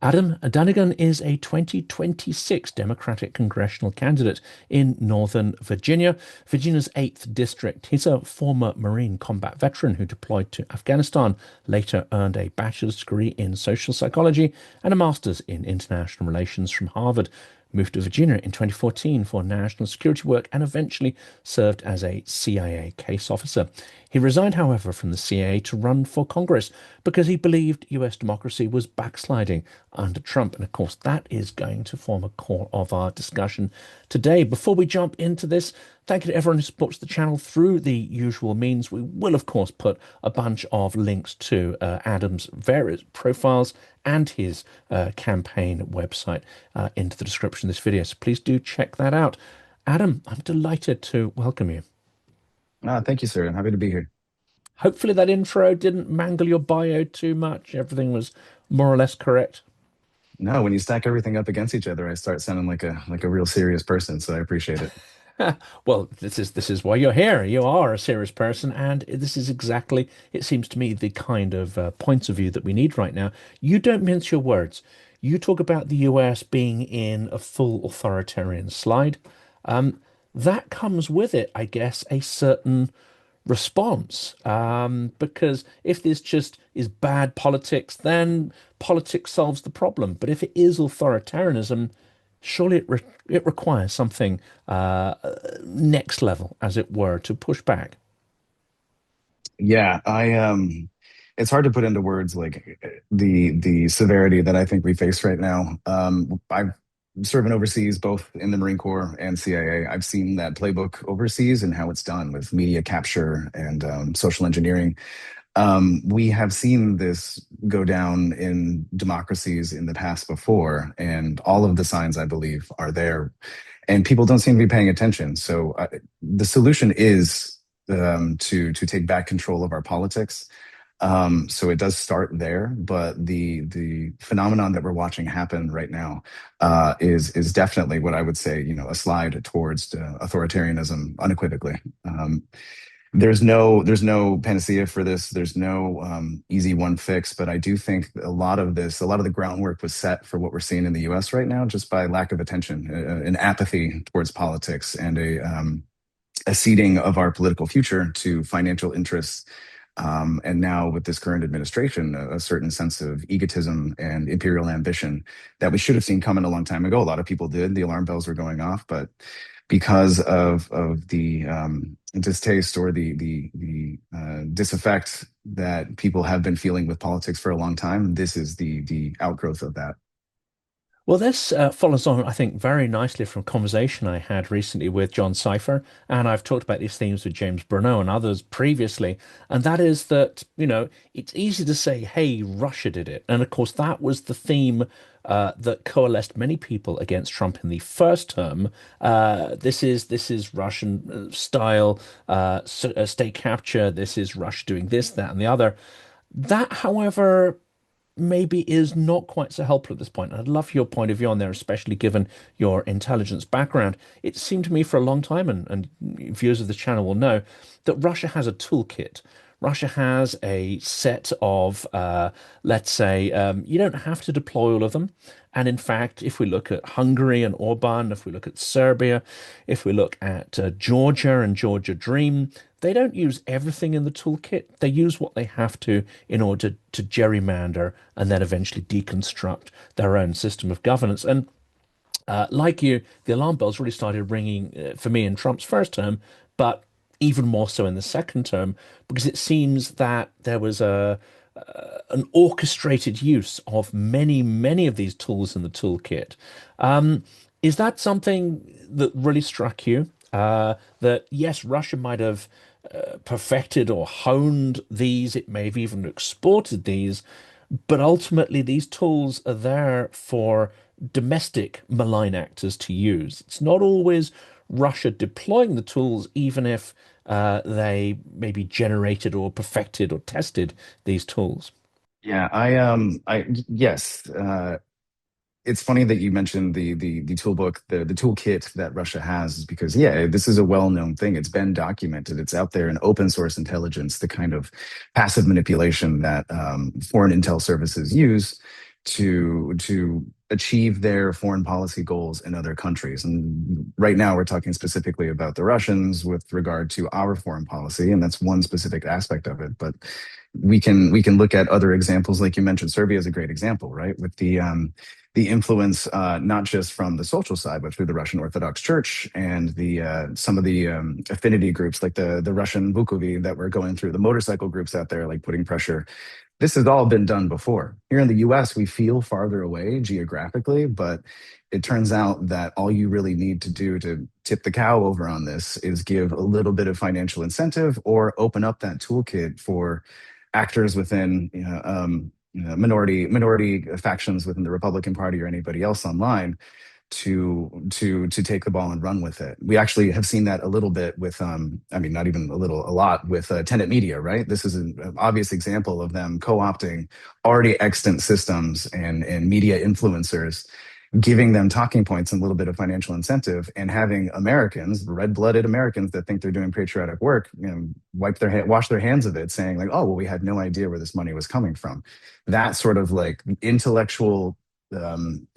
Adam Dunigan is a 2026 Democratic congressional candidate in Northern Virginia, Virginia's 8th district. He's a former Marine combat veteran who deployed to Afghanistan, later earned a bachelor's degree in social psychology and a master's in international relations from Harvard. Moved to Virginia in 2014 for national security work and eventually served as a CIA case officer. He resigned, however, from the CIA to run for Congress because he believed US democracy was backsliding under Trump. And of course, that is going to form a core of our discussion today. Before we jump into this, thank you to everyone who supports the channel through the usual means. We will, of course, put a bunch of links to Adam's various profiles and his campaign website into the description of this video. So please do check that out. Adam, I'm delighted to welcome you. Thank you, sir. I'm happy to be here. Hopefully that intro didn't mangle your bio too much. Everything was more or less correct. No, when you stack everything up against each other, I start sounding like a real serious person, so I appreciate it. Well, this is why you're here. You are a serious person, and this is exactly, it seems to me, the kind of points of view that we need right now. You don't mince your words. You talk about the US being in a full authoritarian slide. That comes with it, I guess, a certain response. Because if this just is bad politics, then politics solves the problem. But if it is authoritarianism, surely it requires something next level, as it were, to push back. Yeah, it's hard to put into words like the severity that I think we face right now. I'm serving overseas, both in the Marine Corps and CIA. I've seen that playbook overseas and how it's done with media capture and social engineering. We have seen this go down in democracies in the past before, and all of the signs, I believe, are there, and people don't seem to be paying attention. So the solution is to take back control of our politics. So it does start there, but the phenomenon that we're watching happen right now is definitely what I would say, a slide towards authoritarianism unequivocally. There's no panacea for this. There's no easy one fix, but I do think a lot of the groundwork was set for what we're seeing in the U.S. right now, just by lack of attention, an apathy towards politics, and a ceding of our political future to financial interests. And now with this current administration, a certain sense of egotism and imperial ambition that we should have seen coming a long time ago. A lot of people did. The alarm bells were going off, but because of the distaste or the disaffect that people have been feeling with politics for a long time, this is the outgrowth of that. Well, this follows on, I think, very nicely from a conversation I had recently with John Cypher, and I've talked about these themes with James Bruno and others previously, and that is that, it's easy to say, hey, Russia did it. And of course, that was the theme that coalesced many people against Trump in the first term. This is Russian style state capture. This is Russia doing this, that, and the other. That, however, maybe is not quite so helpful at this point. I'd love your point of view on there, especially given your intelligence background. It seemed to me for a long time, and viewers of the channel will know, that Russia has a toolkit. Russia has a set of, let's say, you don't have to deploy all of them. And in fact, if we look at Hungary and Orban, if we look at Serbia, if we look at Georgia and Georgia Dream, they don't use everything in the toolkit. They use what they have to in order to gerrymander and then eventually deconstruct their own system of governance. And like you, the alarm bells really started ringing for me in Trump's first term, but even more so in the second term, because it seems that there was an orchestrated use of many, many of these tools in the toolkit. Is that something that really struck you? That yes, Russia might have perfected or honed these, it may have even exported these, but ultimately these tools are there for domestic malign actors to use. It's not always Russia deploying the tools, even if they maybe generated or perfected or tested these tools. Yeah, yes. It's funny that you mentioned the toolbook, the toolkit that Russia has, because yeah, this is a well-known thing. It's been documented. It's out there in open source intelligence, the kind of passive manipulation that foreign intel services use to achieve their foreign policy goals in other countries. And right now, we're talking specifically about the Russians with regard to our foreign policy, and that's one specific aspect of it. But we can look at other examples, like you mentioned. Serbia is a great example, right? With the influence, not just from the social side, but through the Russian Orthodox Church and the some of the affinity groups, like the Russian Vukovi that were going through, the motorcycle groups out there, like putting pressure. This has all been done before. Here in the US, we feel farther away geographically, but it turns out that all you really need to do to tip the cow over on this is give a little bit of financial incentive or open up that toolkit for actors within minority factions within the Republican Party or anybody else online to take the ball and run with it. We actually have seen that a little bit with I mean not even a little, a lot with Tenet Media, right? This is an obvious example of them co-opting already extant systems and media influencers, giving them talking points and a little bit of financial incentive, and having Americans, red-blooded Americans that think they're doing patriotic work, wash their hands of it, saying like, oh well, we had no idea where this money was coming from. That sort of like intellectual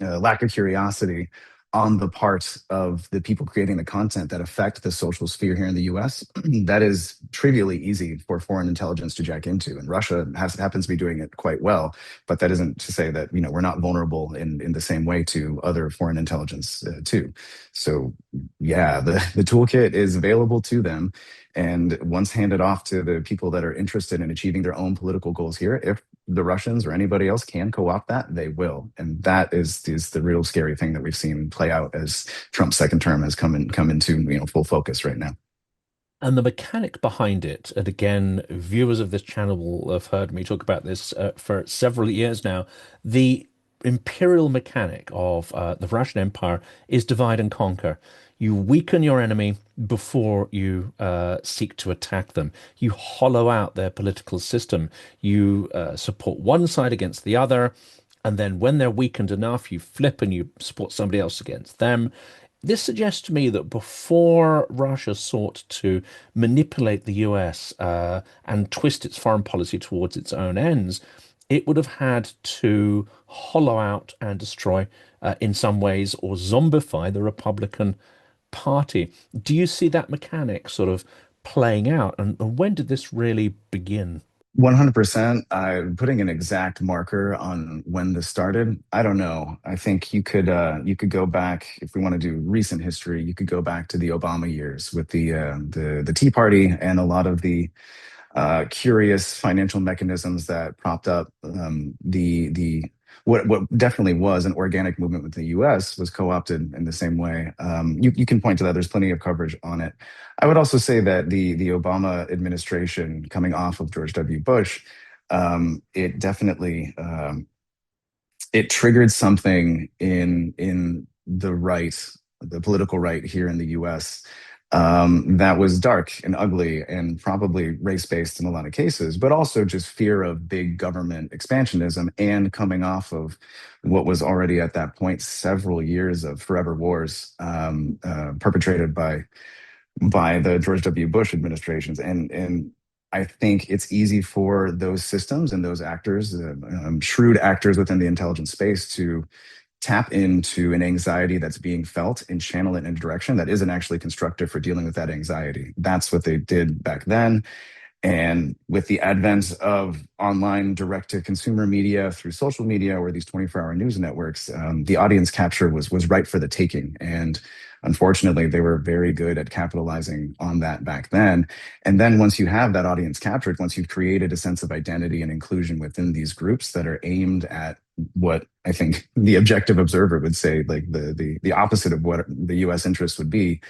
lack of curiosity on the part of the people creating the content that affect the social sphere here in the US, that is trivially easy for foreign intelligence to jack into. And Russia happens to be doing it quite well. But that isn't to say that, we're not vulnerable in the same way to other foreign intelligence too. So yeah, the toolkit is available to them. And once handed off to the people that are interested in achieving their own political goals here, if the Russians or anybody else can co-opt that, they will. And that is the real scary thing that we've seen play out as Trump's second term has come into full focus right now. And the mechanic behind it, and again, viewers of this channel will have heard me talk about this for several years now. The imperial mechanic of the Russian Empire is divide and conquer. You weaken your enemy before you seek to attack them. You hollow out their political system. You support one side against the other. And then when they're weakened enough, you flip and you support somebody else against them. This suggests to me that before Russia sought to manipulate the US and twist its foreign policy towards its own ends, it would have had to hollow out and destroy, in some ways, or zombify the Republican Party. Do you see that mechanic sort of playing out? And when did this really begin? 100%. Putting an exact marker on when this started, I don't know. I think you could go back, if we want to do recent history, you could go back to the Obama years with the Tea Party and a lot of the curious financial mechanisms that propped up the what definitely was an organic movement within the U.S. was co-opted in the same way. You can point to that. There's plenty of coverage on it. I would also say that the Obama administration, coming off of George W. Bush, it definitely it triggered something in the right, the political right here in the U.S. That was dark and ugly and probably race-based in a lot of cases, but also just fear of big government expansionism and coming off of what was already at that point several years of forever wars perpetrated by the George W. Bush administrations. And I think it's easy for those systems and those actors, shrewd actors within the intelligence space, to tap into an anxiety that's being felt and channel it in a direction that isn't actually constructive for dealing with that anxiety. That's what they did back then. And with the advent of online direct to consumer media through social media or these 24-hour news networks, the audience capture was right for the taking. And unfortunately, they were very good at capitalizing on that back then. And then once you have that audience captured, once you've created a sense of identity and inclusion within these groups that are aimed at what I think the objective observer would say, like the opposite of what the U.S. interest would be,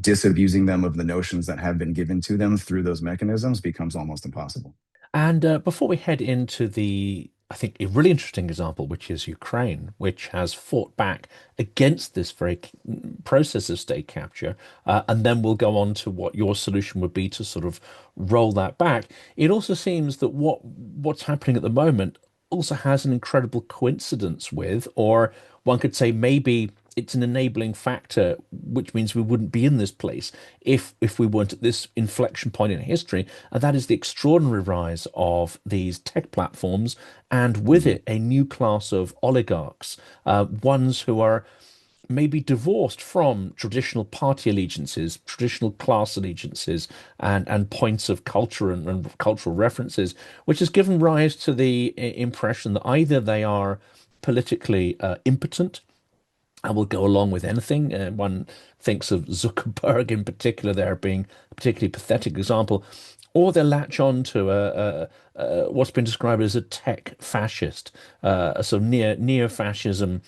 disabusing them of the notions that have been given to them through those mechanisms becomes almost impossible. And before we head into I think, a really interesting example, which is Ukraine, which has fought back against this very process of state capture, and then we'll go on to what your solution would be to sort of roll that back. It also seems that what's happening at the moment also has an incredible coincidence with, or one could say maybe it's an enabling factor, which means we wouldn't be in this place if we weren't at this inflection point in history, and that is the extraordinary rise of these tech platforms, and with Mhm. it a new class of oligarchs, ones who are maybe divorced from traditional party allegiances, traditional class allegiances, and points of culture and cultural references, which has given rise to the impression that either they are politically impotent and will go along with anything. One thinks of Zuckerberg in particular there being a particularly pathetic example, or they latch on to what's been described as a tech fascist, a sort of neo-fascism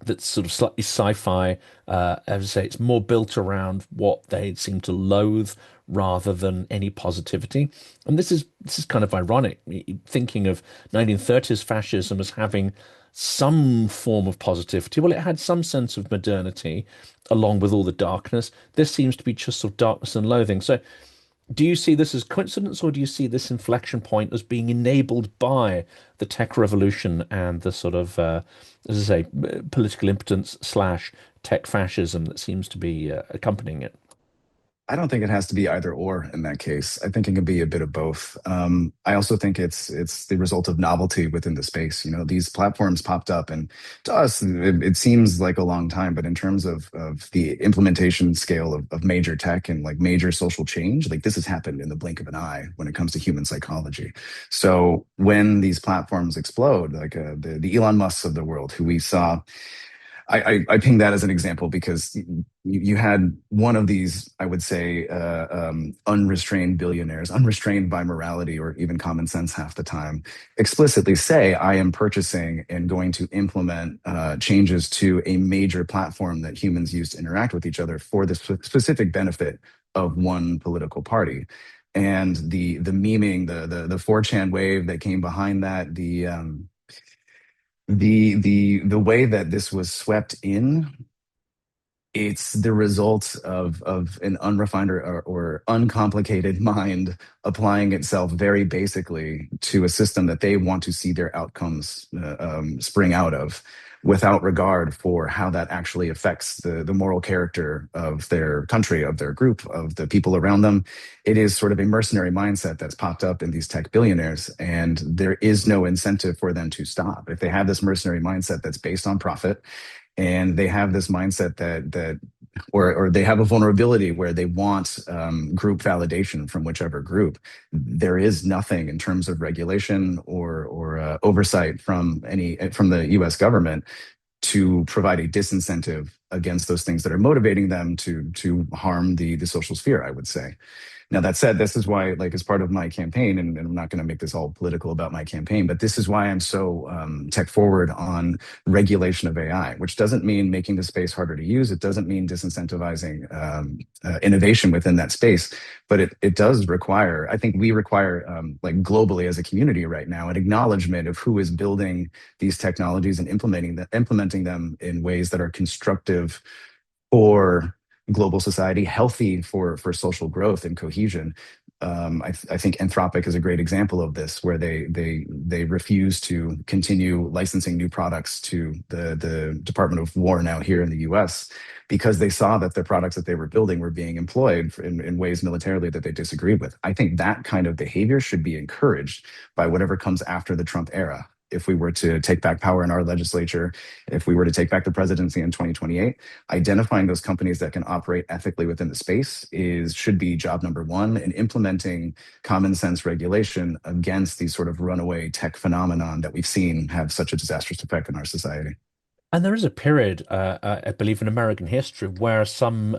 that's sort of slightly sci-fi. As I say, it's more built around what they seem to loathe rather than any positivity. And this is kind of ironic, thinking of 1930s fascism as having some form of positivity. Well, it had some sense of modernity along with all the darkness. This seems to be just sort of darkness and loathing. So do you see this as coincidence, or do you see this inflection point as being enabled by the tech revolution and the sort of, as I say, political impotence slash tech fascism that seems to be accompanying it? I don't think it has to be either or in that case. I think it can be a bit of both. I also think it's the result of novelty within the space. You know, these platforms popped up, and to us, it seems like a long time, but in terms of the implementation scale of major tech and like major social change, like this has happened in the blink of an eye when it comes to human psychology. So when these platforms explode, like the Elon Musks of the world, who we saw, I ping that as an example because you had one of these, I would say, unrestrained billionaires, unrestrained by morality or even common sense half the time, explicitly say, I am purchasing and going to implement changes to a major platform that humans use to interact with each other for the specific benefit of one political party. And the memeing, the 4chan wave that came behind that, the way that this was swept in, it's the result of an unrefined or uncomplicated mind applying itself very basically to a system that they want to see their outcomes spring out of, without regard for how that actually affects the moral character of their country, of their group, of the people around them. It is sort of a mercenary mindset that's popped up in these tech billionaires, and there is no incentive for them to stop. If they have this mercenary mindset that's based on profit, and they have this mindset or they have a vulnerability where they want group validation from whichever group, there is nothing in terms of regulation or oversight from the U.S. government to provide a disincentive against those things that are motivating them to harm the social sphere, I would say. Now, that said, this is why, like, as part of my campaign, and I'm not going to make this all political about my campaign, but this is why I'm so tech forward on regulation of AI, which doesn't mean making the space harder to use. It doesn't mean disincentivizing innovation within that space, but it does require, I think we require, like globally as a community right now, an acknowledgement of who is building these technologies and implementing them in ways that are constructive for global society, healthy for social growth and cohesion. I think Anthropic is a great example of this, where they refuse to continue licensing new products to the Department of War now here in the U.S. because they saw that the products that they were building were being employed in ways militarily that they disagreed with. I think that kind of behavior should be encouraged by whatever comes after the Trump era. If we were to take back power in our legislature, if we were to take back the presidency in 2028, identifying those companies that can operate ethically within the space should be job number one, and implementing common sense regulation against these sort of runaway tech phenomenon that we've seen have such a disastrous effect in our society. And there is a period, I believe, in American history where some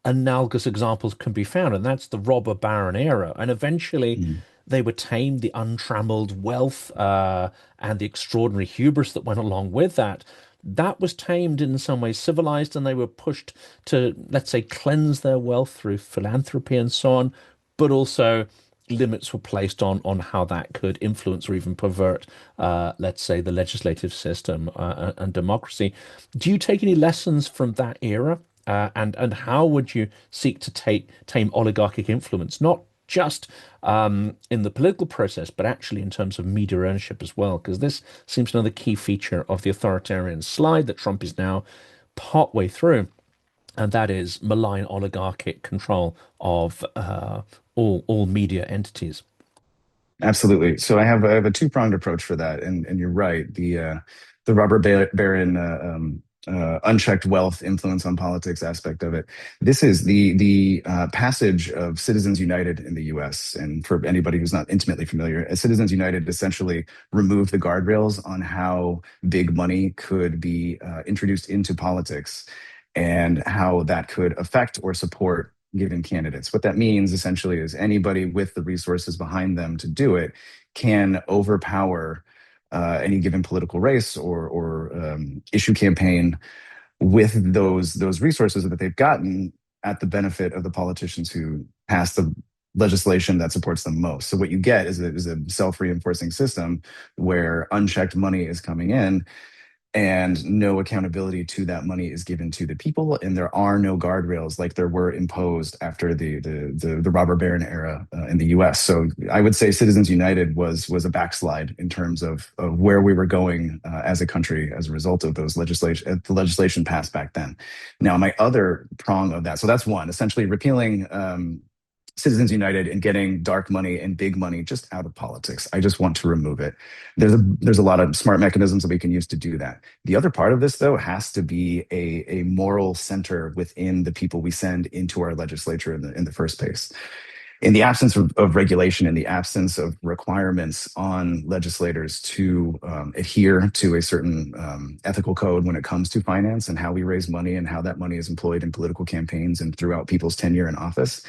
analogous examples can be found, and that's the robber baron era. And eventually, Mm. they were tamed, the untrammeled wealth and the extraordinary hubris that went along with that. That was tamed in some ways, civilized, and they were pushed to, let's say, cleanse their wealth through philanthropy and so on, but also limits were placed on how that could influence or even pervert, let's say, the legislative system and democracy. Do you take any lessons from that era? And how would you seek to tame oligarchic influence, not just in the political process, but actually in terms of media ownership as well, because this seems another key feature of the authoritarian slide that Trump is now partway through, and that is malign oligarchic control of all media entities. Absolutely. So I have a two-pronged approach for that, and you're right. The robber baron unchecked wealth influence on politics aspect of it. This is the passage of Citizens United in the U.S. And for anybody who's not intimately familiar, Citizens United essentially removed the guardrails on how big money could be introduced into politics and how that could affect or support given candidates. What that means essentially is anybody with the resources behind them to do it can overpower any given political race or issue campaign with those resources that they've gotten at the benefit of the politicians who pass the legislation that supports them most. So what you get is a self-reinforcing system where unchecked money is coming in and no accountability to that money is given to the people, and there are no guardrails like there were imposed after the robber baron era in the U.S. So I would say Citizens United was a backslide in terms of where we were going as a country as a result of those the legislation passed back then. Now, my other prong of that, so that's one, essentially repealing Citizens United and getting dark money and big money just out of politics. I just want to remove it. There's a lot of smart mechanisms that we can use to do that. The other part of this, though, has to be a moral center within the people we send into our legislature in the first place. In the absence of regulation, in the absence of requirements on legislators to adhere to a certain ethical code when it comes to finance and how we raise money and how that money is employed in political campaigns and throughout people's tenure in office,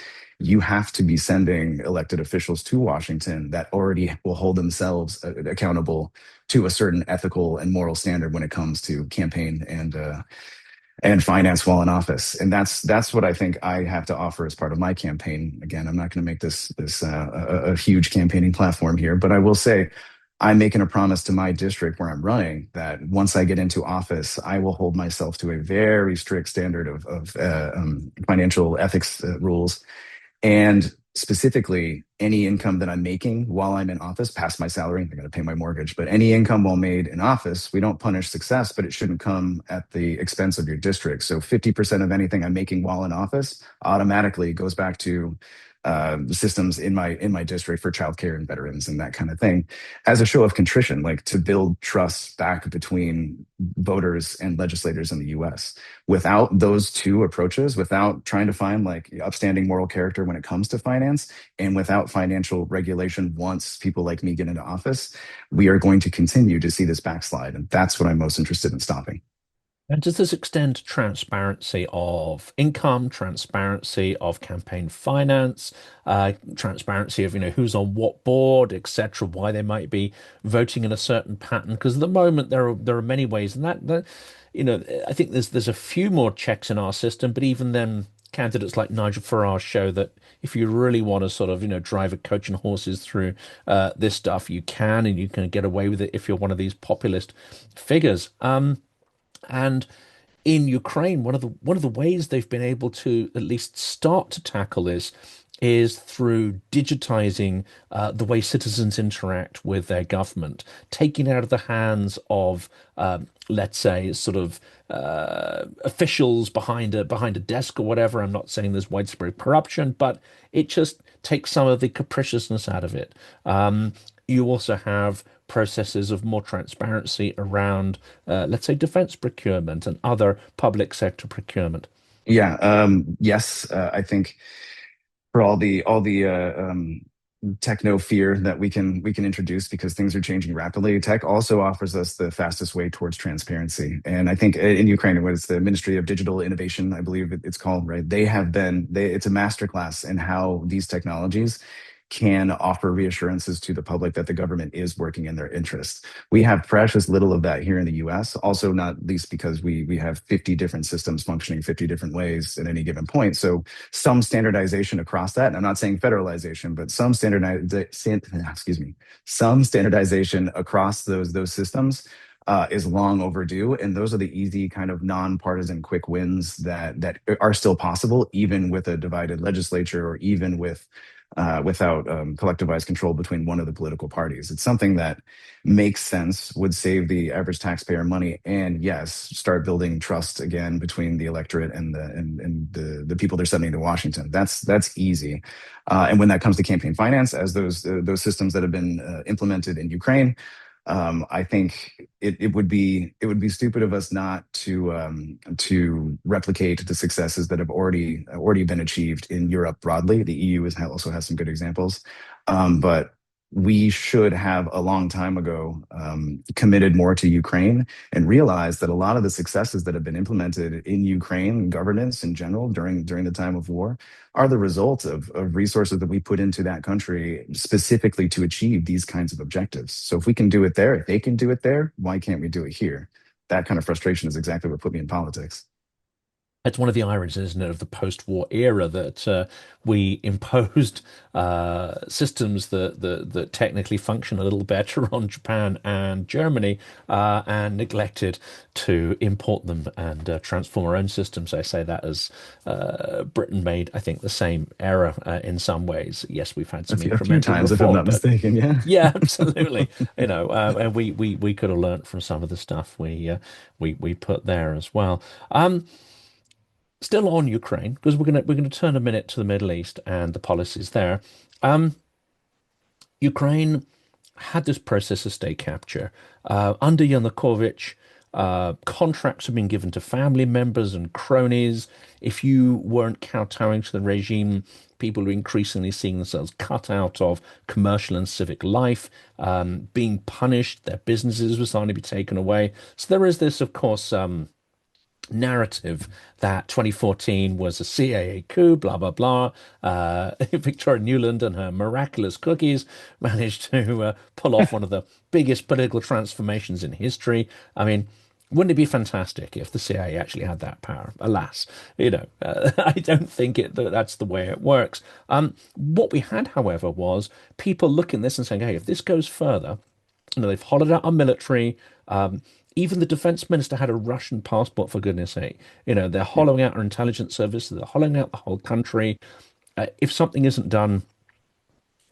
you have to be sending elected officials to Washington that already will hold themselves accountable to a certain ethical and moral standard when it comes to campaign and finance while in office. And that's what I think I have to offer as part of my campaign. Again, I'm not going to make this a huge campaigning platform here, but I will say I'm making a promise to my district where I'm running that once I get into office, I will hold myself to a very strict standard of financial ethics rules, and specifically, any income that I'm making while I'm in office, past my salary, I got to pay my mortgage, but any income while made in office, we don't punish success, but it shouldn't come at the expense of your district. So 50% of anything I'm making while in office automatically goes back to systems in my district for childcare and veterans and that kind of thing, as a show of contrition, like to build trust back between voters and legislators in the U.S. Without those two approaches, without trying to find like upstanding moral character when it comes to finance, and without financial regulation once people like me get into office, we are going to continue to see this backslide, and that's what I'm most interested in stopping. And does this extend to transparency of income, transparency of campaign finance, transparency of, who's on what board, etc., why they might be voting in a certain pattern? Because at the moment there are many ways, and I think there's a few more checks in our system, but even then, candidates like Nigel Farage show that if you really want to sort of, drive a coach and horses through this stuff, you can, and you can get away with it if you're one of these populist figures. And in Ukraine, one of the ways they've been able to at least start to tackle this is through digitizing the way citizens interact with their government, taking it out of the hands of, let's say, sort of officials behind a desk or whatever. I'm not saying there's widespread corruption, but it just takes some of the capriciousness out of it. You also have processes of more transparency around, let's say, defense procurement and other public sector procurement. Yeah, yes, I think for all the techno fear that we can introduce because things are changing rapidly, tech also offers us the fastest way towards transparency. And I think in Ukraine, it was the Ministry of Digital Innovation, I believe it's called, right? It's a masterclass in how these technologies can offer reassurances to the public that the government is working in their interests. We have precious little of that here in the US, also not least because we have 50 different systems functioning 50 different ways at any given point. So some standardization across that, and I'm not saying federalization, but some standardization across those systems is long overdue, and those are the easy kind of nonpartisan quick wins that are still possible, even with a divided legislature or even with without collectivized control between one of the political parties. It's something that makes sense, would save the average taxpayer money, and yes, start building trust again between the electorate and the people they're sending to Washington. That's easy. And when that comes to campaign finance, as those systems that have been implemented in Ukraine, I think it would be stupid of us not to replicate the successes that have already been achieved in Europe broadly. The EU also has some good examples, but we should have a long time ago committed more to Ukraine and realized that a lot of the successes that have been implemented in Ukraine governance in general during the time of war are the result of resources that we put into that country specifically to achieve these kinds of objectives. So if we can do it there, if they can do it there, why can't we do it here? That kind of frustration is exactly what put me in politics. It's one of the ironies, isn't it, of the post-war era that we imposed systems that technically function a little better on Japan and Germany, and neglected to import them and transform our own systems. I say that as Britain made, I think, the same error in some ways. Yes, we've had some A few incremental times, if I'm reform, not but mistaken. Yeah. yeah, absolutely. And we could have learnt from some of the stuff we put there as well. Still on Ukraine, because we're gonna turn a minute to the Middle East and the policies there. Um, Ukraine had this process of state capture. Under Yanukovych, contracts have been given to family members and cronies. If you weren't kowtowing to the regime, people were increasingly seeing themselves cut out of commercial and civic life, being punished. Their businesses were starting to be taken away. So there is this, of course, narrative that 2014 was a CIA coup, blah, blah, blah. Victoria Nuland and her miraculous cookies managed to pull off one of the biggest political transformations in history. I mean, wouldn't it be fantastic if the CIA actually had that power? Alas, I don't think that's the way it works. What we had, however, was people looking at this and saying, hey, if this goes further, they've hollowed out our military. Even the defense minister had a Russian passport, for goodness sake. They're hollowing out our intelligence services. They're hollowing out the whole country. If something isn't done,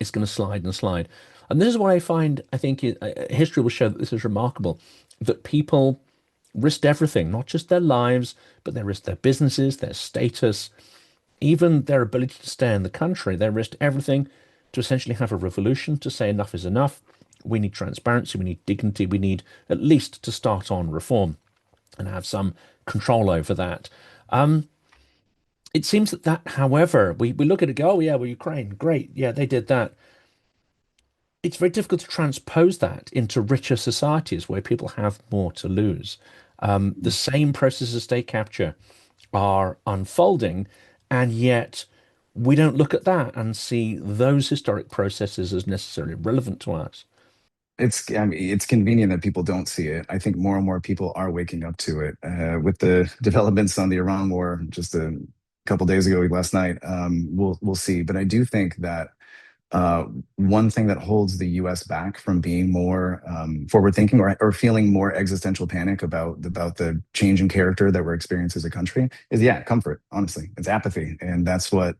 it's going to slide and slide. And this is what I find, I think history will show that this is remarkable, that people risked everything, not just their lives, but they risked their businesses, their status, even their ability to stay in the country. They risked everything to essentially have a revolution, to say enough is enough. We need transparency, we need dignity, we need at least to start on reform and have some control over that. It seems that, however, we look at it and go, oh, yeah, well, Ukraine, great. Yeah, they did that. It's very difficult to transpose that into richer societies where people have more to lose. The same processes of state capture are unfolding, and yet we don't look at that and see those historic processes as necessarily relevant to us. I mean, it's convenient that people don't see it. I think more and more people are waking up to it. With the developments on the Iran war just a couple days ago, last night, we'll see. But I do think that uh, one thing that holds the U.S. back from being more forward thinking, or feeling more existential panic about the change in character that we're experiencing as a country is, yeah, comfort. Honestly, it's apathy, and that's what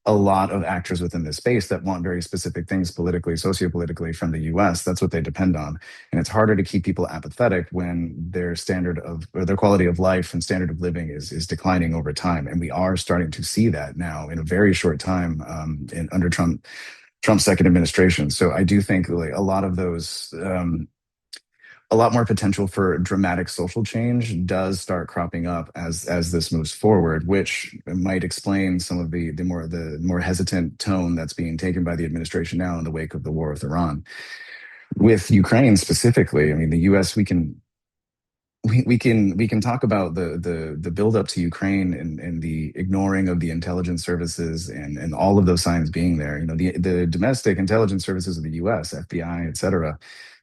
a lot of actors within this space that want very specific things politically, sociopolitically from the US, that's what they depend on. And it's harder to keep people apathetic when their standard of, or their quality of life and standard of living is declining over time. And we are starting to see that now in a very short time, under Trump's second administration. So I do think like a lot of those, a lot more potential for dramatic social change does start cropping up as this moves forward, which might explain some of the more hesitant tone that's being taken by the administration now in the wake of the war with Iran. With Ukraine specifically, I mean, the U.S. we can talk about the build up to Ukraine and the ignoring of the intelligence services and all of those signs being there. The domestic intelligence services of the U.S., FBI, et cetera,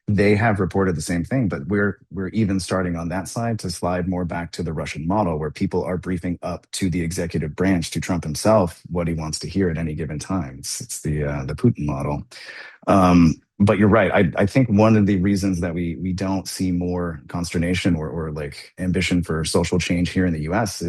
they have reported the same thing, but we're even starting on that side to slide more back to the Russian model, where people are briefing up to the executive branch, to Trump himself, what he wants to hear at any given time. It's the Putin model. But you're right. I think one of the reasons that we don't see more consternation or like ambition for social change here in the U.S.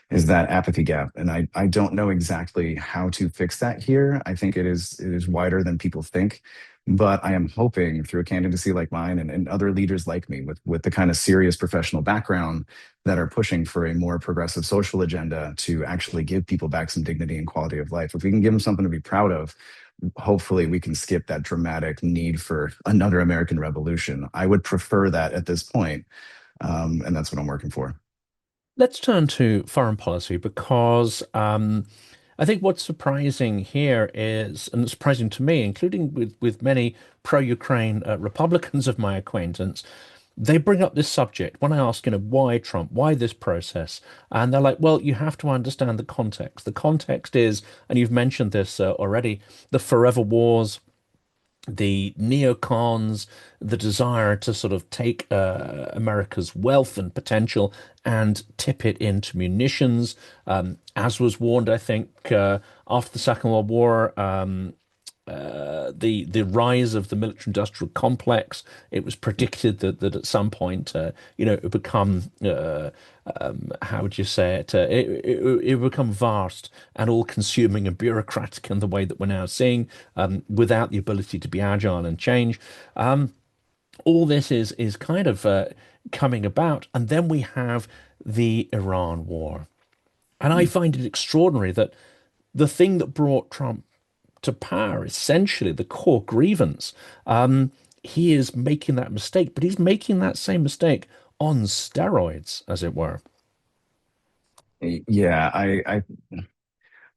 is that apathy gap. And I don't know exactly how to fix that here. I think it is wider than people think. But I am hoping through a candidacy like mine and other leaders like me with the kind of serious professional background that are pushing for a more progressive social agenda to actually give people back some dignity and quality of life. If we can give them something to be proud of, hopefully we can skip that dramatic need for another American revolution. I would prefer that at this point, and that's what I'm working for. Let's turn to foreign policy because I think what's surprising here is, and surprising to me, including with many pro-Ukraine Republicans of my acquaintance, they bring up this subject when I ask, why Trump, why this process? And they're like, well, you have to understand the context. The context is, and you've mentioned this already, the forever wars, the neocons, the desire to sort of take America's wealth and potential and tip it into munitions. As was warned, I think, after the Second World War, the rise of the military-industrial complex. It was predicted that at some point, it would become how would you say it? It would become vast and all-consuming and bureaucratic in the way that we're now seeing, without the ability to be agile and change. All this is kind of coming about, and then we have the Iran war, and I find it extraordinary that the thing that brought Trump to power, essentially the core grievance. He is making that mistake, but he's making that same mistake on steroids, as it were. Yeah,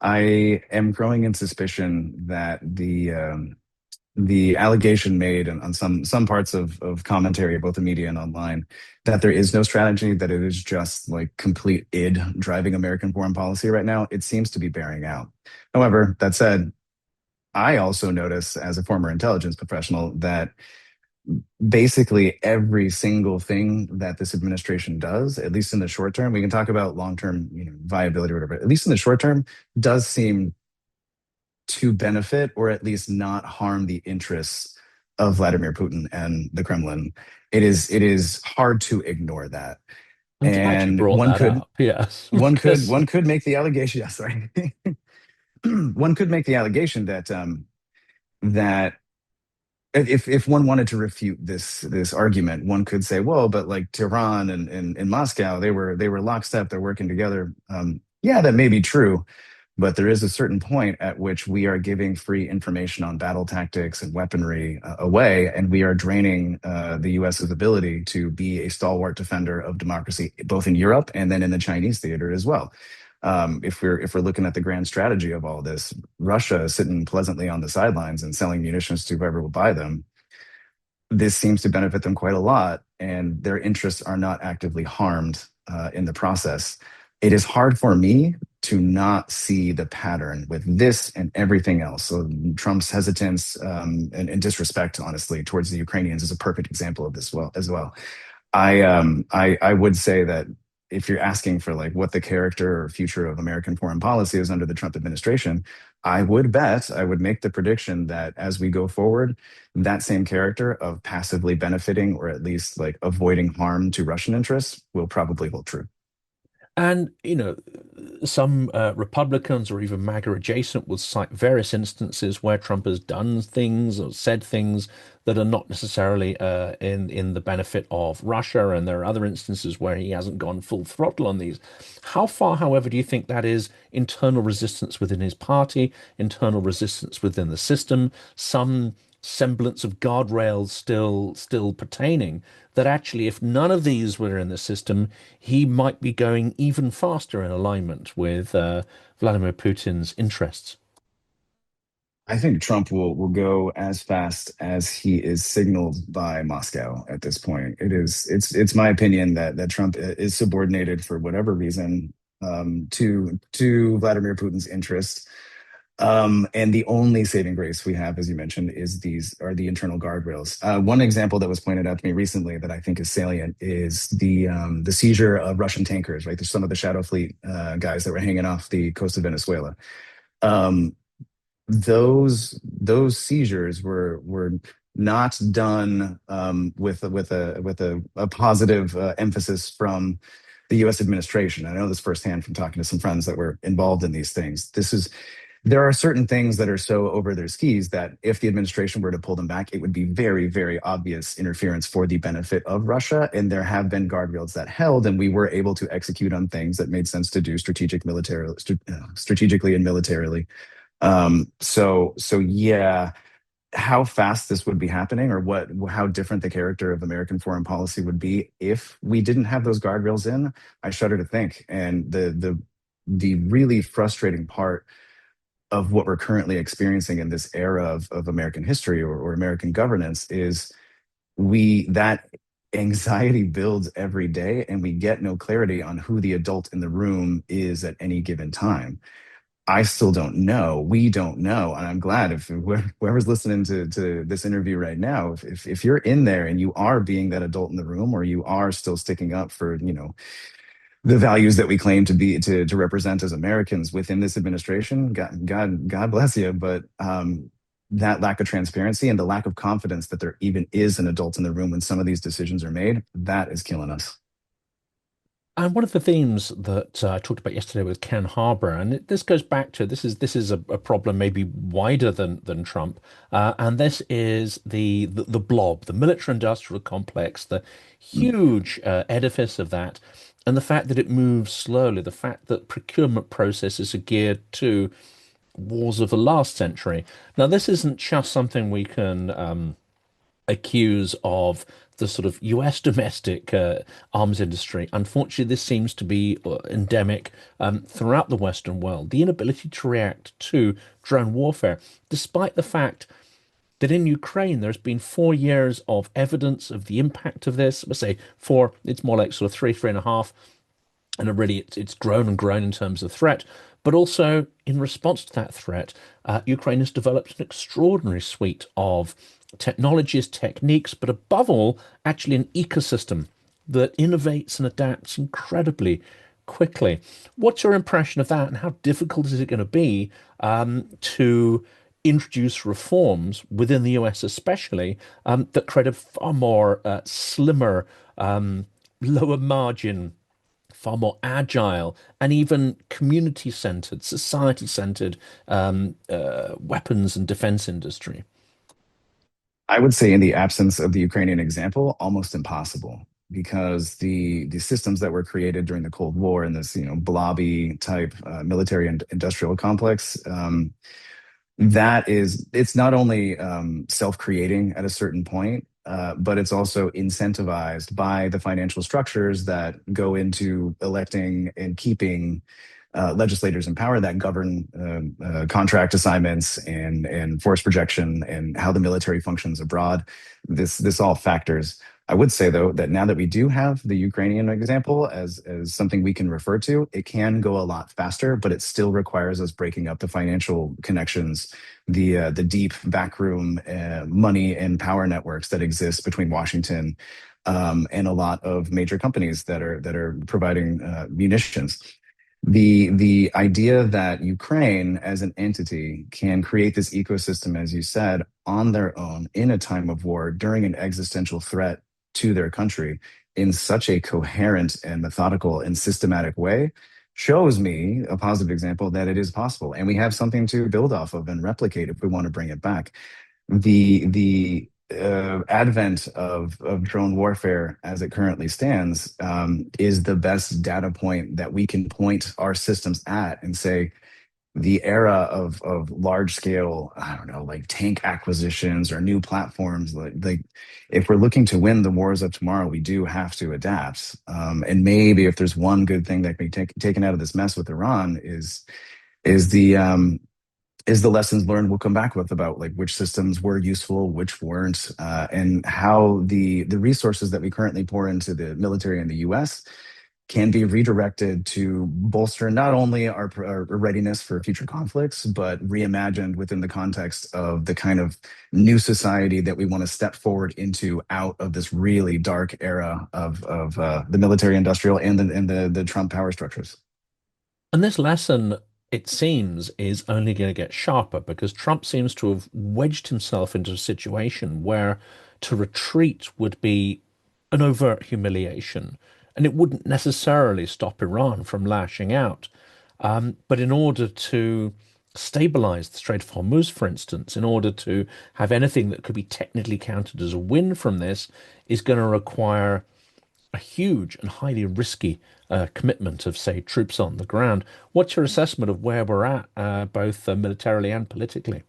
I am growing in suspicion that the allegation made on some parts of commentary, both the media and online, that there is no strategy, that it is just like complete id driving American foreign policy right now. It seems to be bearing out. However, that said, I also notice as a former intelligence professional that basically every single thing that this administration does, at least in the short term, we can talk about long term, viability or whatever, at least in the short term, does seem to benefit or at least not harm the interests of Vladimir Putin and the Kremlin. It is hard to ignore that. I'm glad you And brought that up. Yes, because one could make the allegation, yeah, sorry. One could make the allegation that that if one wanted to refute this argument, one could say, well, but like Tehran and Moscow, they were lockstep, they're working together. Yeah, that may be true, but there is a certain point at which we are giving free information on battle tactics and weaponry away, and we are draining the US's ability to be a stalwart defender of democracy, both in Europe and then in the Chinese theater as well. If we're looking at the grand strategy of all this, Russia is sitting pleasantly on the sidelines and selling munitions to whoever will buy them. This seems to benefit them quite a lot, and their interests are not actively harmed in the process. It is hard for me to not see the pattern with this and everything else. So Trump's hesitance and disrespect, honestly, towards the Ukrainians is a perfect example of this well as well. I would say that if you're asking for like what the character or future of American foreign policy is under the Trump administration, I would make the prediction that as we go forward, that same character of passively benefiting or at least like avoiding harm to Russian interests will probably hold true. And, some Republicans or even MAGA adjacent will cite various instances where Trump has done things or said things that are not necessarily in the benefit of Russia. And there are other instances where he hasn't gone full throttle on these. How far, however, do you think that is internal resistance within his party, internal resistance within the system, some semblance of guardrails still pertaining, that actually if none of these were in the system, he might be going even faster in alignment with Vladimir Putin's interests? I think Trump will go as fast as he is signaled by Moscow at this point. It's my opinion that Trump is subordinated for whatever reason to Vladimir Putin's interests. And the only saving grace we have, as you mentioned, is these are the internal guardrails. One example that was pointed out to me recently that I think is salient is the seizure of Russian tankers. Right, there's some of the Shadow Fleet guys that were hanging off the coast of Venezuela. Um, those seizures were not done with a positive emphasis from the US administration. I know this firsthand from talking to some friends that were involved in these things. There are certain things that are so over their skis that if the administration were to pull them back, it would be very, very obvious interference for the benefit of Russia. And there have been guardrails that held, and we were able to execute on things that made sense to do strategically and militarily. So yeah, how fast this would be happening, or how different the character of American foreign policy would be if we didn't have those guardrails in, I shudder to think. And the really frustrating part of what we're currently experiencing in this era of American history, or American governance, is we that anxiety builds every day, and we get no clarity on who the adult in the room is at any given time. I still don't know. We don't know. And I'm glad if whoever's listening to this interview right now, if you're in there and you are being that adult in the room, or you are still sticking up for, the values that we claim to represent as Americans within this administration, God bless you. But that lack of transparency and the lack of confidence that there even is an adult in the room when some of these decisions are made, that is killing us. And one of the themes that I talked about yesterday with Ken Harbour, and this goes back to this is a problem maybe wider than Trump, and this is the blob, the military-industrial complex, the huge edifice of that, and the fact that it moves slowly, the fact that procurement processes are geared to wars of the last century. Now, this isn't just something we can accuse of the sort of US domestic arms industry. Unfortunately, this seems to be endemic throughout the Western world. The inability to react to drone warfare, despite the fact that in Ukraine there's been 4 years of evidence of the impact of this. Let's say four, it's more like sort of three and a half, and really it's grown and grown in terms of threat. But also, in response to that threat, Ukraine has developed an extraordinary suite of technologies, techniques, but above all, actually an ecosystem that innovates and adapts incredibly quickly. What's your impression of that, and how difficult is it going to be to introduce reforms within the US, especially that create a far more slimmer, lower margin, far more agile, and even community-centered, society-centered weapons and defense industry? I would say, in the absence of the Ukrainian example, almost impossible, because the systems that were created during the Cold War in this blobby type military and industrial complex, it's not only self-creating at a certain point, but it's also incentivized by the financial structures that go into electing and keeping legislators in power that govern contract assignments and force projection and how the military functions abroad. This all factors. I would say, though, that now that we do have the Ukrainian example as something we can refer to, it can go a lot faster, but it still requires us breaking up the financial connections, the deep backroom money and power networks that exist between Washington and a lot of major companies that are providing munitions. The idea that Ukraine as an entity can create this ecosystem, as you said, on their own in a time of war during an existential threat to their country in such a coherent and methodical and systematic way shows me a positive example that it is possible, and we have something to build off of and replicate if we want to bring it back. The advent of drone warfare as it currently stands is the best data point that we can point our systems at and say the era of large scale, I don't know, like tank acquisitions or new platforms, like if we're looking to win the wars of tomorrow, we do have to adapt. And maybe if there's one good thing that can be taken out of this mess with Iran is the is the lessons learned we'll come back with about like which systems were useful, which weren't, and how the resources that we currently pour into the military in the U.S. can be redirected to bolster not only our readiness for future conflicts, but reimagined within the context of the kind of new society that we want to step forward into out of this really dark era of the military industrial and the Trump power structures. And this lesson, it seems, is only going to get sharper because Trump seems to have wedged himself into a situation where to retreat would be an overt humiliation. and it wouldn't necessarily stop Iran from lashing out. But in order to stabilize the Strait of Hormuz, for instance, in order to have anything that could be technically counted as a win from this, is going to require a huge and highly risky commitment of, say, troops on the ground. What's your assessment of where we're at, both militarily and politically?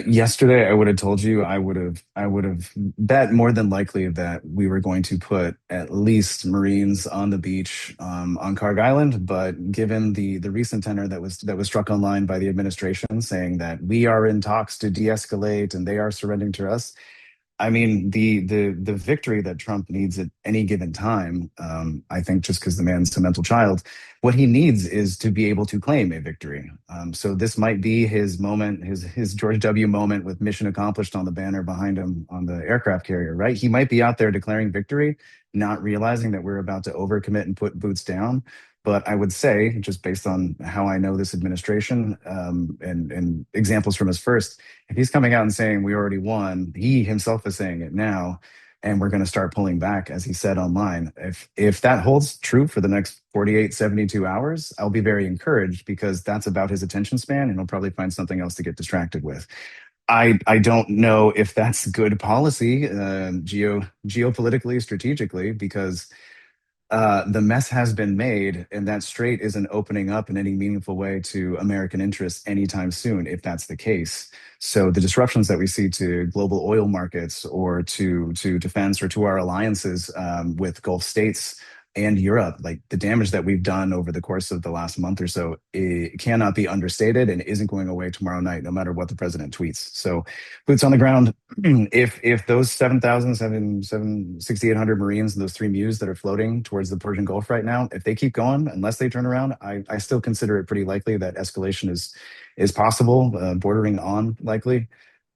Yesterday, I would have told you I would have bet more than likely that we were going to put at least Marines on the beach on Carg Island. But given the recent tenor that was struck online by the administration saying that we are in talks to de-escalate and they are surrendering to us, I mean, the victory that Trump needs at any given time, I think just because the man's a mental child, what he needs is to be able to claim a victory. So this might be his moment, his George W. moment with mission accomplished on the banner behind him on the aircraft carrier, right? He might be out there declaring victory, not realizing that we're about to overcommit and put boots down. But I would say, just based on how I know this administration and examples from his first, if he's coming out and saying we already won, he himself is saying it now, and we're going to start pulling back, as he said online. If that holds true for the next 48, 72 hours, I'll be very encouraged because that's about his attention span, and he'll probably find something else to get distracted with. I don't know if that's good policy, geopolitically, strategically, because the mess has been made, and that strait isn't opening up in any meaningful way to American interests anytime soon, if that's the case. So the disruptions that we see to global oil markets or to defense or to our alliances with Gulf states and Europe, like the damage that we've done over the course of the last month or so, it cannot be understated and isn't going away tomorrow night, no matter what the president tweets. So boots on the ground. If those 7,000, 6,800 Marines and those three MEUs that are floating towards the Persian Gulf right now, if they keep going, unless they turn around, I still consider it pretty likely that escalation is possible, bordering on likely.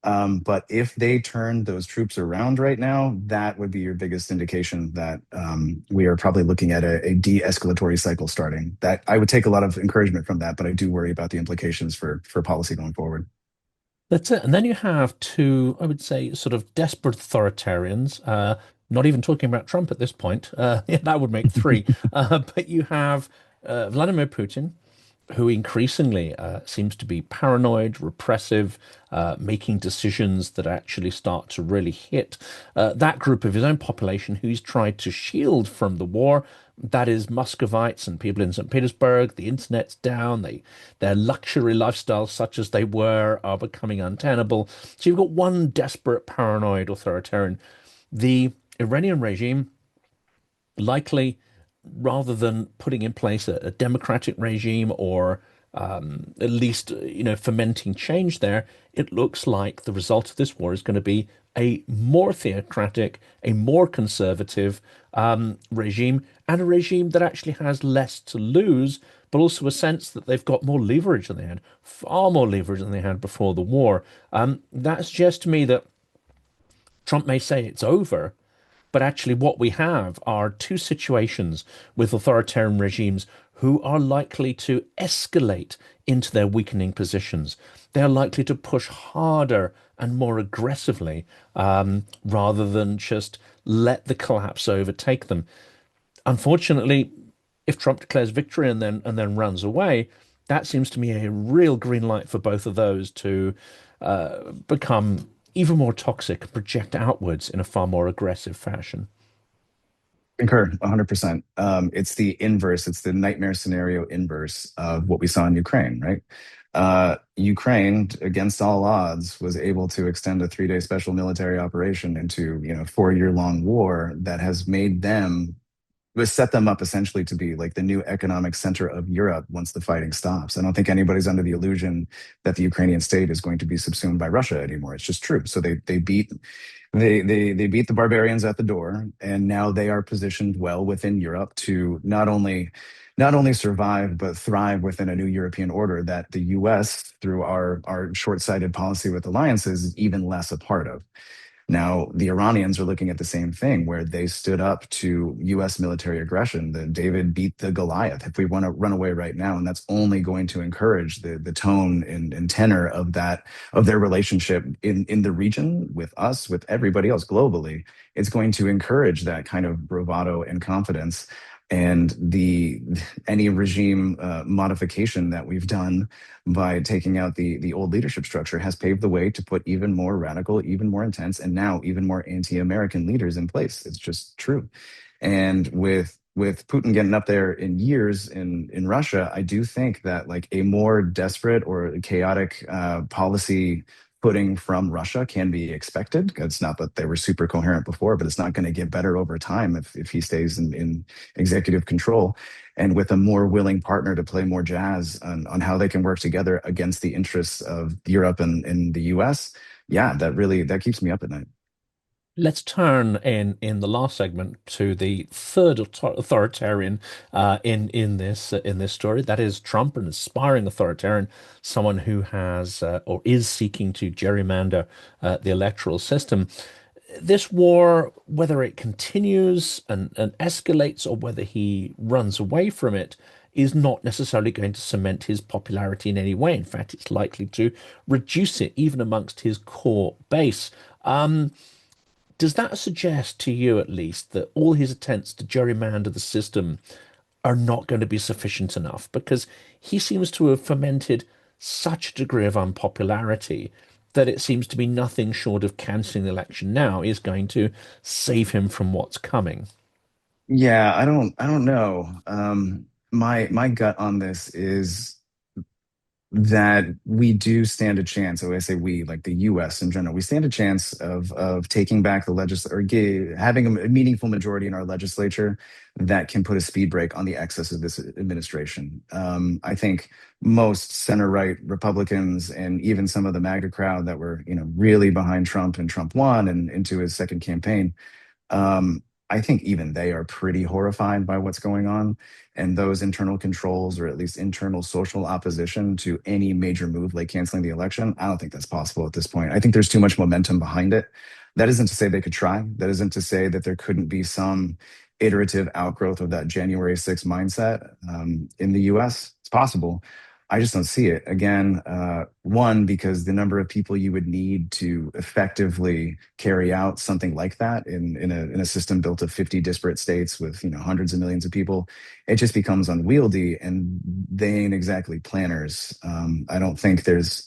But if they turn those troops around right now, that would be your biggest indication that we are probably looking at a de-escalatory cycle starting. That I would take a lot of encouragement from that, but I do worry about the implications for policy going forward. That's it. And then you have two, I would say, sort of desperate authoritarians, not even talking about Trump at this point. Yeah, that would make three. But you have Vladimir Putin, who increasingly seems to be paranoid, repressive, making decisions that actually start to really hit that group of his own population who he's tried to shield from the war. That is Muscovites and people in St. Petersburg. The internet's down. Their luxury lifestyles, such as they were, are becoming untenable. So you've got one desperate, paranoid authoritarian. The Iranian regime likely, rather than putting in place a democratic regime or at least fermenting change there, it looks like the result of this war is going to be a more theocratic, a more conservative regime, and a regime that actually has less to lose, but also a sense that they've got more leverage than they had, far more leverage than they had before the war. That suggests to me that Trump may say it's over, but actually, what we have are two situations with authoritarian regimes who are likely to escalate into their weakening positions. They're likely to push harder and more aggressively rather than just let the collapse overtake them. Unfortunately, if Trump declares victory and then runs away, that seems to me a real green light for both of those to become even more toxic and project outwards in a far more aggressive fashion. Concur 100%. It's the inverse, it's the nightmare scenario inverse of what we saw in Ukraine, right? Ukraine, against all odds, was able to extend a 3-day special military operation into, 4-year long war that has made them was set them up essentially to be like the new economic center of Europe once the fighting stops. I don't think anybody's under the illusion that the Ukrainian state is going to be subsumed by Russia anymore. It's just true. So they beat the barbarians at the door, and now they are positioned well within Europe to not only survive but thrive within a new European order that the U.S. through our short-sighted policy with alliances is even less a part of. Now, the Iranians are looking at the same thing, where they stood up to US military aggression. The David beat the Goliath. If we want to run away right now, and that's only going to encourage the tone and tenor of that of their relationship in the region with us, with everybody else globally, it's going to encourage that kind of bravado and confidence. And the any regime modification that we've done by taking out the old leadership structure has paved the way to put even more radical, even more intense, and now even more anti-American leaders in place. It's just true. And with Putin getting up there in years in Russia, I do think that like a more desperate or chaotic policy footing from Russia can be expected. It's not that they were super coherent before, but it's not going to get better over time if he stays in executive control. And with a more willing partner to play more jazz on how they can work together against the interests of Europe and the US, yeah, that keeps me up at night. Let's turn in the last segment to the third authoritarian in this story. That is Trump, an aspiring authoritarian, someone who has or is seeking to gerrymander the electoral system. This war, whether it continues and escalates or whether he runs away from it, is not necessarily going to cement his popularity in any way. In fact, it's likely to reduce it even amongst his core base. Does that suggest to you, at least, that all his attempts to gerrymander the system are not going to be sufficient enough? Because he seems to have fomented such a degree of unpopularity that it seems to be nothing short of cancelling the election now is going to save him from what's coming. Yeah, I don't know. My gut on this is that we do stand a chance. So I say we, like the U.S. in general, we stand a chance of taking back the having a meaningful majority in our legislature that can put a speed brake on the excess of this administration. I think most center right Republicans and even some of the MAGA crowd that were really behind Trump and Trump won and into his second campaign, I think even they are pretty horrified by what's going on. And those internal controls, or at least internal social opposition to any major move like canceling the election, I don't think that's possible at this point. I think there's too much momentum behind it. That isn't to say they could try. That isn't to say that there couldn't be some iterative outgrowth of that January 6th mindset in the US. It's possible. I just don't see it. Again, one, because the number of people you would need to effectively carry out something like that in a system built of 50 disparate states with hundreds of millions of people, it just becomes unwieldy, and they ain't exactly planners. I don't think there's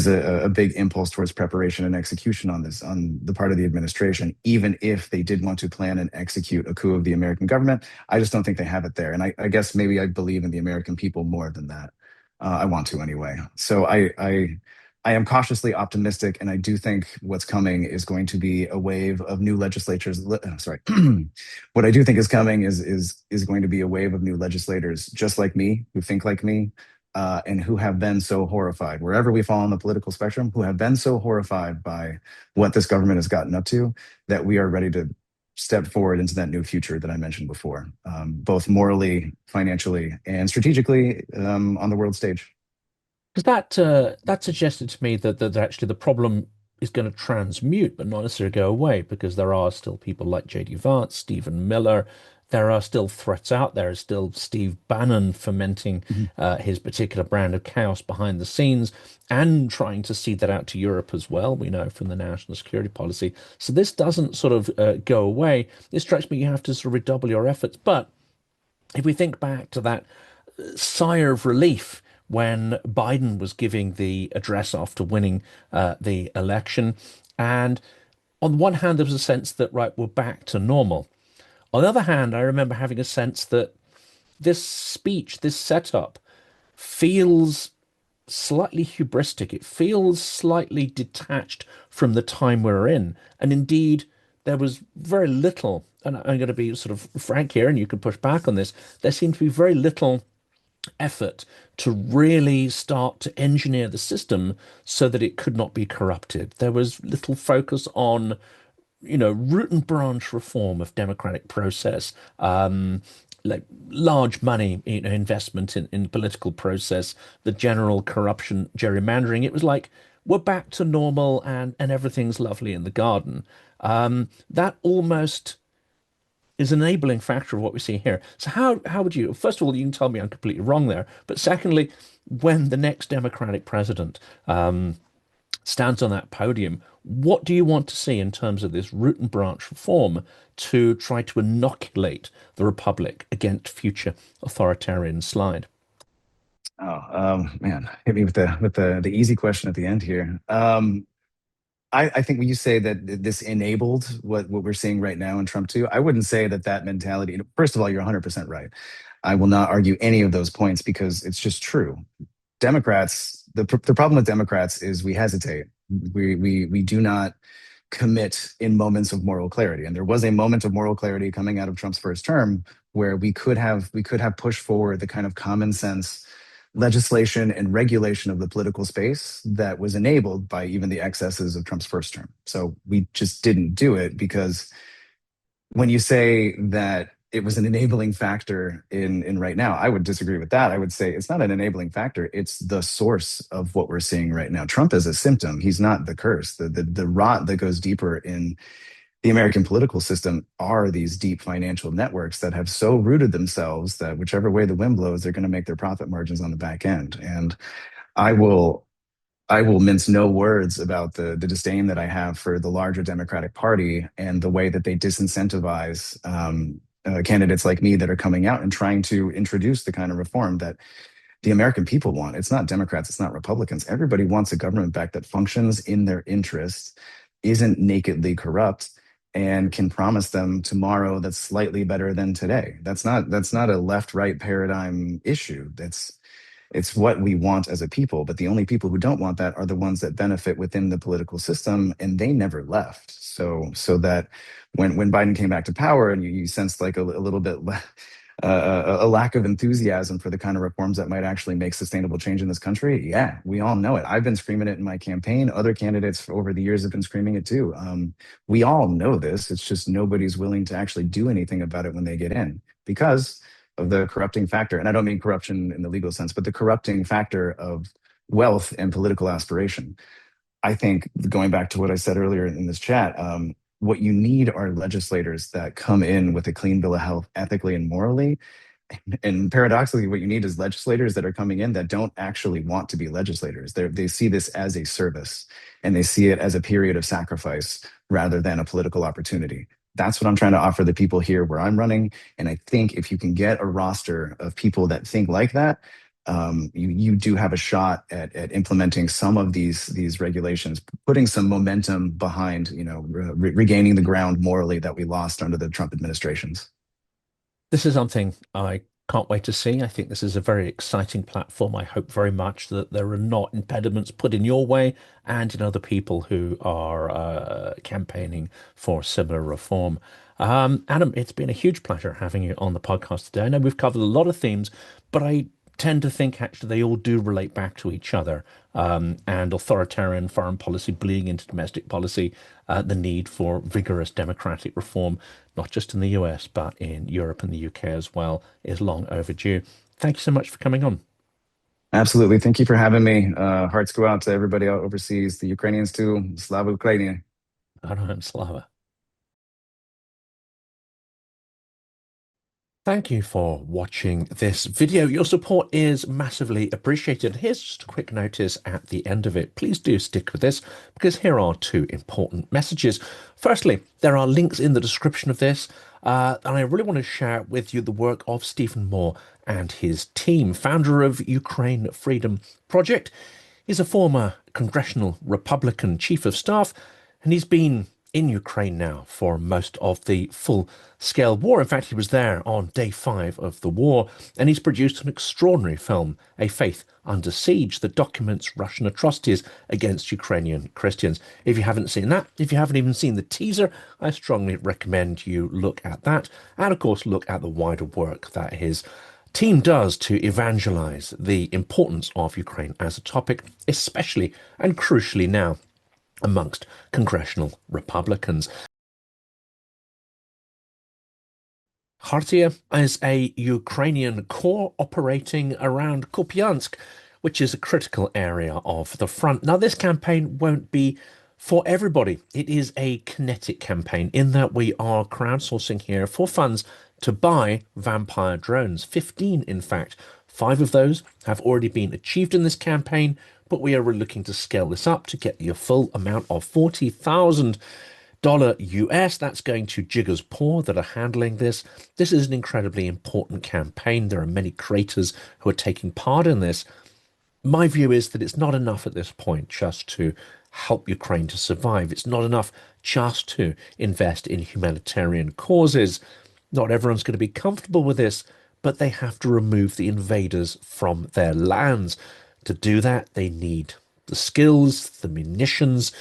a big impulse towards preparation and execution on this on the part of the administration, even if they did want to plan and execute a coup of the American government. I just don't think they have it there. And I guess maybe I believe in the American people more than that. I want to anyway. So I am cautiously optimistic, and I do think what's coming is going to be a wave of new legislatures. Sorry, what I do think is coming is going to be a wave of new legislators, just like me, who think like me, and who have been so horrified, wherever we fall on the political spectrum, who have been so horrified by what this government has gotten up to, that we are ready to step forward into that new future that I mentioned before, both morally, financially, and strategically on the world stage. Because that suggested to me that actually the problem is going to transmute, but not necessarily go away, because there are still people like J.D. Vance, Stephen Miller. There are still threats out there. Still Steve Bannon fomenting Mhm. his particular brand of chaos behind the scenes and trying to seed that out to Europe as well. We know from the national security policy. So this doesn't sort of go away. It strikes me you have to sort of redouble your efforts. But if we think back to that sigh of relief when Biden was giving the address after winning the election. And on the one hand, there was a sense that, right, we're back to normal. On the other hand, I remember having a sense that this speech, this setup, feels slightly hubristic. It feels slightly detached from the time we're in. And indeed, there was very little, and I'm going to be sort of frank here, and you can push back on this. There seemed to be very little effort to really start to engineer the system so that it could not be corrupted. There was little focus on, root and branch reform of democratic process, like large money, investment in political process, the general corruption, gerrymandering. It was like we're back to normal and everything's lovely in the garden. That almost is an enabling factor of what we see here. So how would you, first of all, you can tell me I'm completely wrong there, but secondly, when the next Democratic president stands on that podium, what do you want to see in terms of this root and branch reform to try to inoculate the republic against future authoritarian slide? Oh, man, hit me with the easy question at the end here. I think when you say that this enabled what we're seeing right now in Trump too, I wouldn't say that that mentality. First of all, you're 100% right. I will not argue any of those points because it's just true. Democrats, the problem with Democrats is we hesitate. We do not commit in moments of moral clarity. And there was a moment of moral clarity coming out of Trump's first term where we could have pushed forward the kind of common sense legislation and regulation of the political space that was enabled by even the excesses of Trump's first term. So we just didn't do it because when you say that it was an enabling factor in right now, I would disagree with that. I would say it's not an enabling factor. It's the source of what we're seeing right now. Trump is a symptom. He's not the curse. The rot that goes deeper in the American political system are these deep financial networks that have so rooted themselves that whichever way the wind blows, they're going to make their profit margins on the back end. And I will I will mince no words about the disdain that I have for the larger Democratic Party and the way that they disincentivize candidates like me that are coming out and trying to introduce the kind of reform that the American people want. It's not Democrats, it's not Republicans. Everybody wants a government back that functions in their interests, isn't nakedly corrupt, and can promise them tomorrow that's slightly better than today. That's not a left-right paradigm issue. It's what we want as a people, but the only people who don't want that are the ones that benefit within the political system, and they never left. So that when Biden came back to power, and you sensed like a little bit a lack of enthusiasm for the kind of reforms that might actually make sustainable change in this country. Yeah, we all know it. I've been screaming it in my campaign. Other candidates over the years have been screaming it too. We all know this. It's just nobody's willing to actually do anything about it when they get in because of the corrupting factor. And I don't mean corruption in the legal sense, but the corrupting factor of wealth and political aspiration. I think going back to what I said earlier in this chat, what you need are legislators that come in with a clean bill of health ethically and morally. And paradoxically, what you need is legislators that are coming in that don't actually want to be legislators. They see this as a service and they see it as a period of sacrifice rather than a political opportunity. That's what I'm trying to offer the people here where I'm running. And I think if you can get a roster of people that think like that, you do have a shot at implementing some of these regulations, putting some momentum behind, regaining the ground morally that we lost under the Trump administrations. This is something I can't wait to see. I think this is a very exciting platform. I hope very much that there are not impediments put in your way and in other people who are campaigning for similar reform. Adam, it's been a huge pleasure having you on the podcast today. I know we've covered a lot of themes, but I tend to think actually they all do relate back to each other. And authoritarian foreign policy bleeding into domestic policy, the need for vigorous democratic reform, not just in the US, but in Europe and the UK as well, is long overdue. Thank you so much for coming on. Absolutely. Thank you for having me. Hearts go out to everybody out overseas, the Ukrainians too. Slava Ukraini. Aram Slava. Thank you for watching this video. Your support is massively appreciated. Here's just a quick notice at the end of it. Please do stick with this because here are two important messages. Firstly, there are links in the description of this, and I really want to share with you the work of Stephen Moore and his team, founder of Ukraine Freedom Project. He's a former congressional Republican chief of staff, and he's been in Ukraine now for most of the full-scale war. In fact, he was there on day 5 of the war, and he's produced an extraordinary film, A Faith Under Siege, that documents Russian atrocities against Ukrainian Christians. If you haven't seen that, if you haven't even seen the teaser, I strongly recommend you look at that, and of course look at the wider work that his team does to evangelize the importance of Ukraine as a topic, especially and crucially now amongst congressional Republicans. Khartiia is a Ukrainian corps operating around Kupiansk, which is a critical area of the front. Now, this campaign won't be for everybody. It is a kinetic campaign in that we are crowdsourcing here for funds to buy vampire drones, 15 in fact. Five of those have already been achieved in this campaign, but we are looking to scale this up to get the full amount of $40,000 US. That's going to Jigger's Paw that are handling this. This is an incredibly important campaign. There are many creators who are taking part in this. My view is that it's not enough at this point just to help Ukraine to survive. It's not enough just to invest in humanitarian causes. Not everyone's going to be comfortable with this, but they have to remove the invaders from their lands. To do that, they need the skills, the munitions,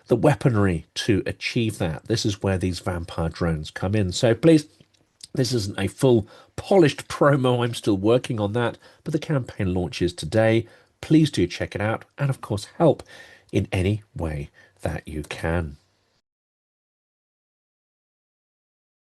the weaponry to achieve that. This is where these vampire drones come in. So please, this isn't a full polished promo. I'm still working on that, but the campaign launches today. Please do check it out and, of course, help in any way that you can.